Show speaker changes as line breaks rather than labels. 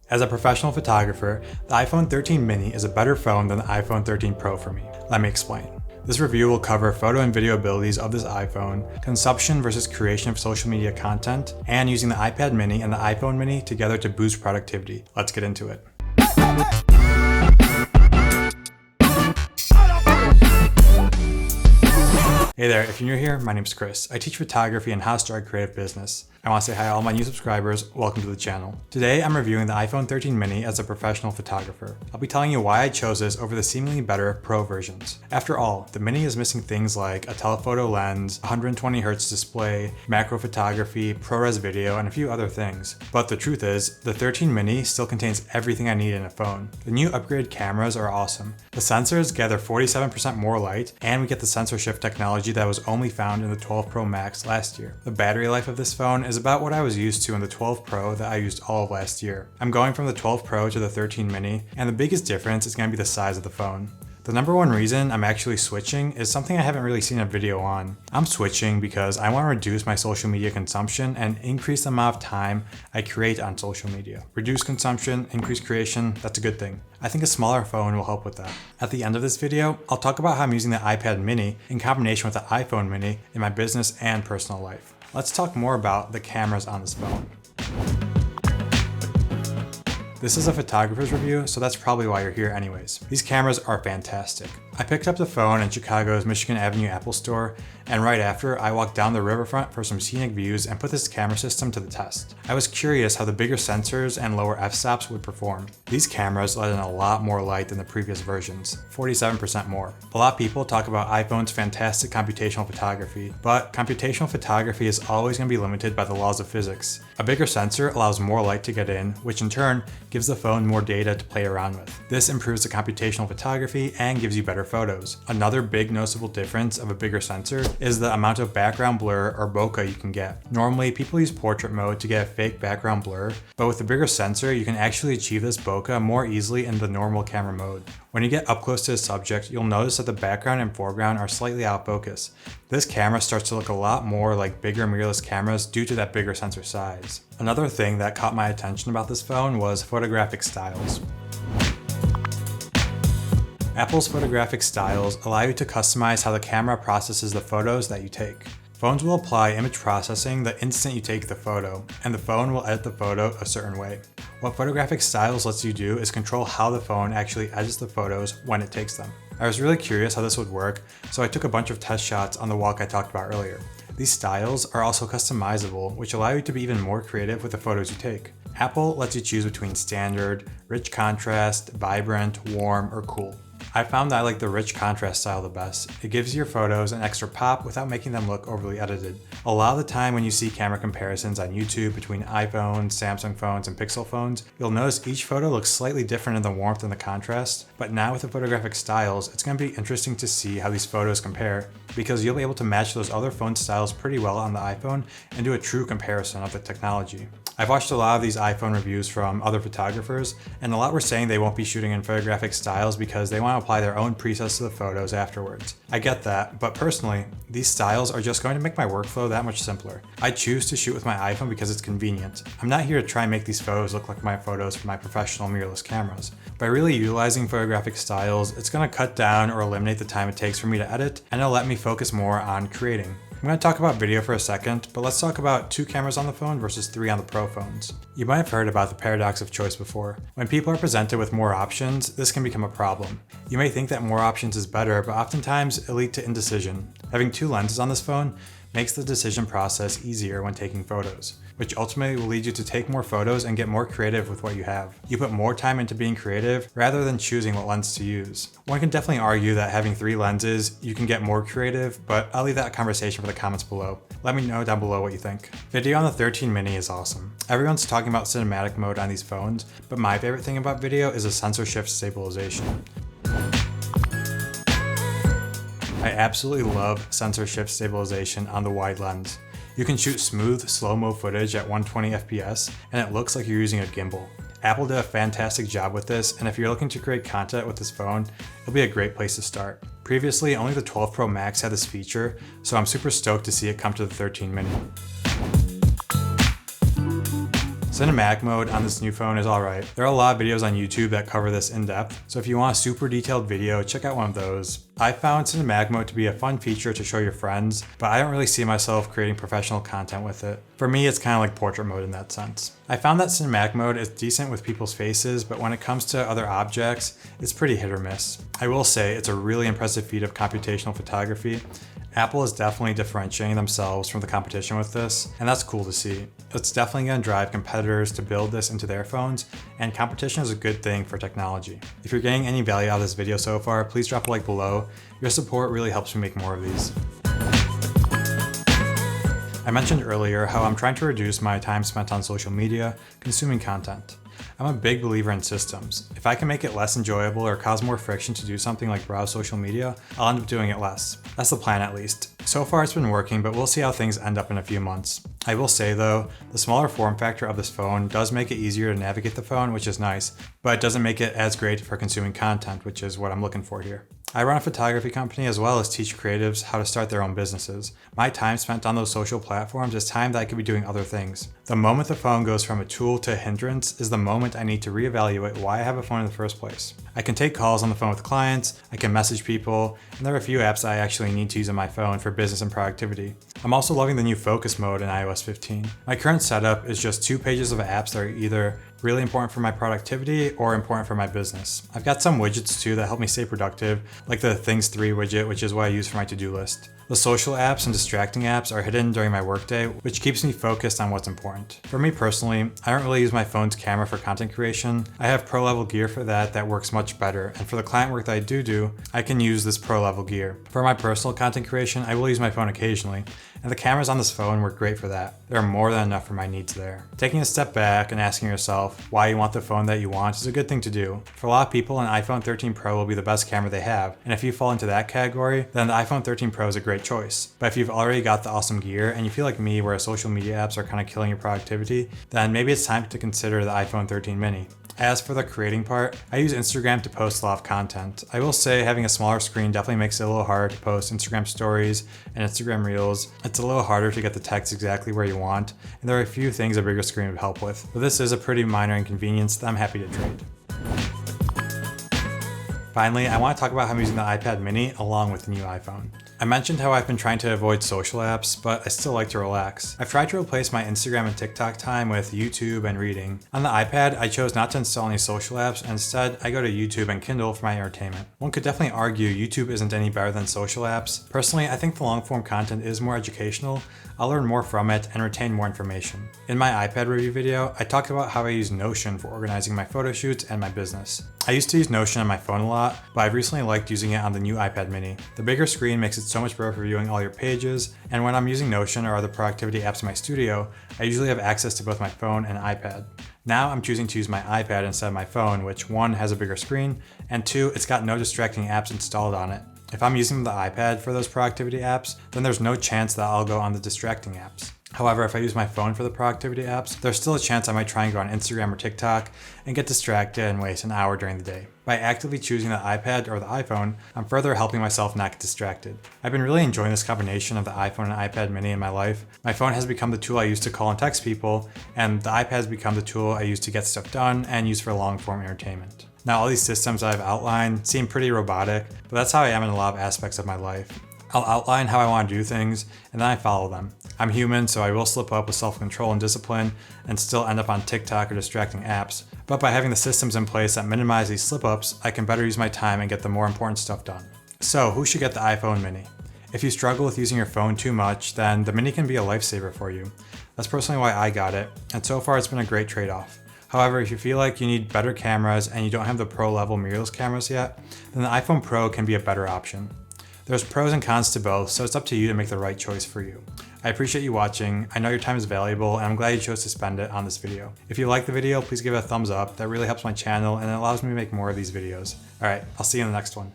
As a professional photographer, the iPhone 13 mini is a better phone than the iPhone 13 Pro for me. Let me explain. This review will cover photo and video abilities of this iPhone, consumption versus creation of social media content, and using the iPad mini and the iPhone mini together to boost productivity. Let's get into it. Hey there, if you're new here, my name's Chris. I teach photography and how to start a creative business. I want to say hi to all my new subscribers. Welcome to the channel. Today, I'm reviewing the iPhone 13 mini as a professional photographer. I'll be telling you why I chose this over the seemingly better Pro versions. After all, the mini is missing things like a telephoto lens, 120Hz display, macro photography, ProRes video, and a few other things. But the truth is, the 13 mini still contains everything I need in a phone. The new upgraded cameras are awesome. The sensors gather 47% more light, and we get the sensor shift technology that was only found in the 12 Pro Max last year. The battery life of this phone is about what I was used to in the 12 Pro that I used all of last year. I'm going from the 12 Pro to the 13 mini, and the biggest difference is going to be the size of the phone. The number one reason I'm actually switching is something I haven't really seen a video on. I'm switching because I want to reduce my social media consumption and increase the amount of time I create on social media. Reduce consumption, increase creation, that's a good thing. I think a smaller phone will help with that. At the end of this video, I'll talk about how I'm using the iPad mini in combination with the iPhone mini in my business and personal life. Let's talk more about the cameras on this phone. This is a photographer's review, so that's probably why you're here anyways. These cameras are fantastic. I picked up the phone in Chicago's Michigan Avenue Apple store, and right after, I walked down the riverfront for some scenic views and put this camera system to the test. I was curious how the bigger sensors and lower f-stops would perform. These cameras let in a lot more light than the previous versions, 47% more. A lot of people talk about iPhone's fantastic computational photography, but computational photography is always going to be limited by the laws of physics. A bigger sensor allows more light to get in, which in turn gives the phone more data to play around with. This improves the computational photography and gives you better photos. Another big noticeable difference of a bigger sensor is the amount of background blur or bokeh you can get. Normally, people use portrait mode to get a fake background blur, but with a bigger sensor, you can actually achieve this bokeh more easily in the normal camera mode. When you get up close to the subject, you'll notice that the background and foreground are slightly out of focus. This camera starts to look a lot more like bigger mirrorless cameras due to that bigger sensor size. Another thing that caught my attention about this phone was Photographic Styles. Apple's Photographic Styles allow you to customize how the camera processes the photos that you take. Phones will apply image processing the instant you take the photo, and the phone will edit the photo a certain way. What Photographic Styles lets you do is control how the phone actually edits the photos when it takes them. I was really curious how this would work, so I took a bunch of test shots on the walk I talked about earlier. These styles are also customizable, which allow you to be even more creative with the photos you take. Apple lets you choose between standard, rich contrast, vibrant, warm, or cool. I found that I like the rich contrast style the best. It gives your photos an extra pop without making them look overly edited. A lot of the time when you see camera comparisons on YouTube between iPhones, Samsung phones, and Pixel phones, you'll notice each photo looks slightly different in the warmth and the contrast. But now with the Photographic Styles, it's going to be interesting to see how these photos compare, because you'll be able to match those other phone styles pretty well on the iPhone and do a true comparison of the technology. I've watched a lot of these iPhone reviews from other photographers, and a lot were saying they won't be shooting in Photographic Styles because they want to apply their own presets to the photos afterwards. I get that, but personally, these styles are just going to make my workflow that much simpler. I choose to shoot with my iPhone because it's convenient. I'm not here to try and make these photos look like my photos for my professional mirrorless cameras. By really utilizing Photographic Styles, it's going to cut down or eliminate the time it takes for me to edit, and it'll let me focus more on creating. I'm going to talk about video for a second, but let's talk about 2 cameras on the phone versus 3 on the Pro phones. You might have heard about the paradox of choice before. When people are presented with more options, this can become a problem. You may think that more options is better, but oftentimes it leads to indecision. Having 2 lenses on this phone makes the decision process easier when taking photos, which ultimately will lead you to take more photos and get more creative with what you have. You put more time into being creative rather than choosing what lens to use. One can definitely argue that having 3 lenses, you can get more creative, but I'll leave that conversation for the comments below. Let me know down below what you think. Video on the 13 mini is awesome. Everyone's talking about cinematic mode on these phones, but my favorite thing about video is the sensor shift stabilization. I absolutely love sensor shift stabilization on the wide lens. You can shoot smooth, slow-mo footage at 120 FPS, and it looks like you're using a gimbal. Apple did a fantastic job with this, and if you're looking to create content with this phone, it'll be a great place to start. Previously, only the 12 Pro Max had this feature, so I'm super stoked to see it come to the 13 mini. Cinematic mode on this new phone is alright. There are a lot of videos on YouTube that cover this in depth, so if you want a super detailed video, check out one of those. I found cinematic mode to be a fun feature to show your friends, but I don't really see myself creating professional content with it. For me, it's kind of like portrait mode in that sense. I found that cinematic mode is decent with people's faces, but when it comes to other objects, it's pretty hit or miss. I will say it's a really impressive feat of computational photography. Apple is definitely differentiating themselves from the competition with this, and that's cool to see. It's definitely going to drive competitors to build this into their phones, and competition is a good thing for technology. If you're getting any value out of this video so far, please drop a like below. Your support really helps me make more of these. I mentioned earlier how I'm trying to reduce my time spent on social media, consuming content. I'm a big believer in systems. If I can make it less enjoyable or cause more friction to do something like browse social media, I'll end up doing it less. That's the plan at least. So far it's been working, but we'll see how things end up in a few months. I will say though, the smaller form factor of this phone does make it easier to navigate the phone, which is nice, but it doesn't make it as great for consuming content, which is what I'm looking for here. I run a photography company as well as teach creatives how to start their own businesses. My time spent on those social platforms is time that I could be doing other things. The moment the phone goes from a tool to a hindrance is the moment I need to reevaluate why I have a phone in the first place. I can take calls on the phone with clients, I can message people, and there are a few apps I actually need to use on my phone for business and productivity. I'm also loving the new focus mode in iOS 15. My current setup is just 2 pages of apps that are either really important for my productivity or important for my business. I've got some widgets too that help me stay productive, like the Things 3 widget, which is what I use for my to-do list. The social apps and distracting apps are hidden during my workday, which keeps me focused on what's important. For me personally, I don't really use my phone's camera for content creation. I have pro level gear for that works much better, and for the client work that I do, I can use this pro level gear. For my personal content creation, I will use my phone occasionally, and the cameras on this phone work great for that. There are more than enough for my needs there. Taking a step back and asking yourself why you want the phone that you want is a good thing to do. For a lot of people, an iPhone 13 Pro will be the best camera they have, and if you fall into that category, then the iPhone 13 Pro is a great choice. But if you've already got the awesome gear and you feel like me where social media apps are kind of killing your productivity, then maybe it's time to consider the iPhone 13 mini. As for the creating part, I use Instagram to post a lot of content. I will say having a smaller screen definitely makes it a little harder to post Instagram stories and Instagram reels. It's a little harder to get the text exactly where you want, and there are a few things a bigger screen would help with. But this is a pretty minor inconvenience that I'm happy to trade. Finally, I want to talk about how I'm using the iPad mini along with the new iPhone. I mentioned how I've been trying to avoid social apps, but I still like to relax. I've tried to replace my Instagram and TikTok time with YouTube and reading. On the iPad, I chose not to install any social apps, and instead I go to YouTube and Kindle for my entertainment. One could definitely argue YouTube isn't any better than social apps. Personally, I think the long form content is more educational. I'll learn more from it and retain more information. In my iPad review video, I talked about how I use Notion for organizing my photo shoots and my business. I used to use Notion on my phone a lot, but I've recently liked using it on the new iPad mini. The bigger screen makes it so much better for viewing all your pages, and when I'm using Notion or other productivity apps in my studio, I usually have access to both my phone and iPad. Now I'm choosing to use my iPad instead of my phone, which 1 has a bigger screen, and 2, it's got no distracting apps installed on it. If I'm using the iPad for those productivity apps, then there's no chance that I'll go on the distracting apps. However, if I use my phone for the productivity apps, there's still a chance I might try and go on Instagram or TikTok and get distracted and waste an hour during the day. By actively choosing the iPad or the iPhone, I'm further helping myself not get distracted. I've been really enjoying this combination of the iPhone and iPad mini in my life. My phone has become the tool I use to call and text people, and the iPad has become the tool I use to get stuff done and use for long form entertainment. Now, all these systems I've outlined seem pretty robotic, but that's how I am in a lot of aspects of my life. I'll outline how I want to do things, and then I follow them. I'm human, so I will slip up with self-control and discipline and still end up on TikTok or distracting apps. But by having the systems in place that minimize these slip-ups, I can better use my time and get the more important stuff done. So, who should get the iPhone mini? If you struggle with using your phone too much, then the mini can be a lifesaver for you. That's personally why I got it, and so far it's been a great trade-off. However, if you feel like you need better cameras and you don't have the pro-level mirrorless cameras yet, then the iPhone Pro can be a better option. There's pros and cons to both, so it's up to you to make the right choice for you. I appreciate you watching. I know your time is valuable, and I'm glad you chose to spend it on this video. If you like the video, please give it a thumbs up. That really helps my channel, and it allows me to make more of these videos. Alright, I'll see you in the next one.